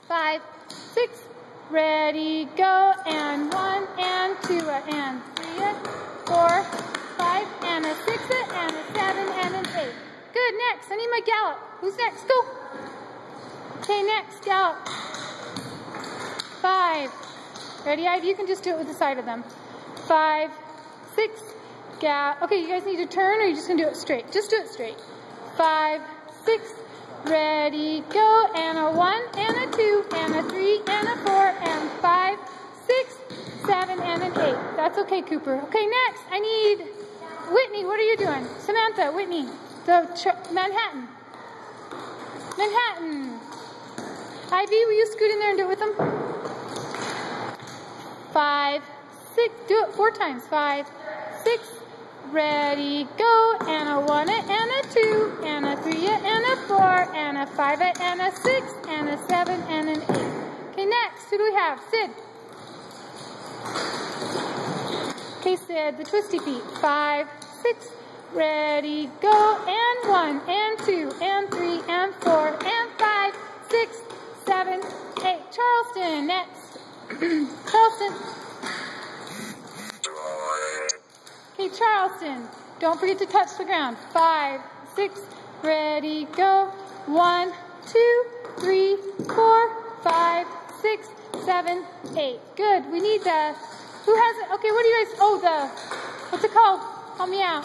5, 6, ready, go, and 1, and 2, and 3, 4, 5, and a 6, and a 7, and an 8. Good, next, I need my gallop. Who's next? Go. Okay, next, gallop. 5. Ready, Ivy? You can just do it with the side of them. 5, 6, gallop. Okay, you guys need to turn, or you're just going to do it straight? Just do it straight. 5, 6, ready, go, and a 1, and a 2, and a 3, and a 4, and 5, 6, 7, and an 8. That's okay, Cooper. Okay, next, I need Whitney. What are you doing? Samantha, Whitney, Manhattan. Manhattan. Ivy, will you scoot in there and do it with them? 5, 6, do it 4 times. 5, 6, ready, go, and a 1, and a 2, and a 3, and a 4, and a 5, and a 6, and a 7, and an 8. Okay, next, who do we have? Sid. Okay, Sid, the twisty feet. 5, 6, ready, go, and 1, and 2, and 3, and 4, and 5, 6, 7, 8. Charleston, next. Charleston. Okay, Charleston, don't forget to touch the ground. 5, 6, ready, go. 1, 2, 3, 4, 5, 6, 7, 8. Good. We need the, who has it? Okay, what do you guys, what's it called? Help me out.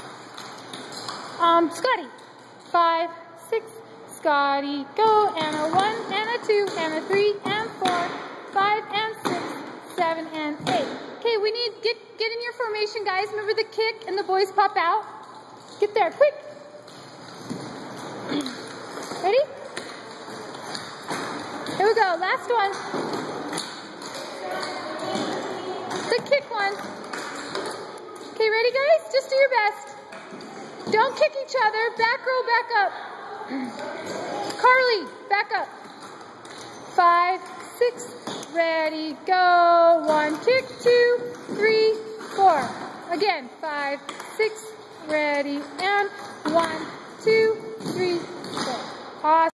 Scotty. 5, 6, Scotty, go, and a 1, and a 2, and a 3, and 4, 5, and 6, 7, and 8. Okay, we need, get in your formation, guys. Remember the kick and the boys pop out? Get there, quick. Ready? Here we go, last one. The kick one. Okay, ready, guys? Just do your best. Don't kick each other. Back row, back up. Carly, back up. 5, 6, ready, go. 1, kick, 2, 3, 4. Again, 5, 6, ready, and 1, 2, 3, 4. Awesome.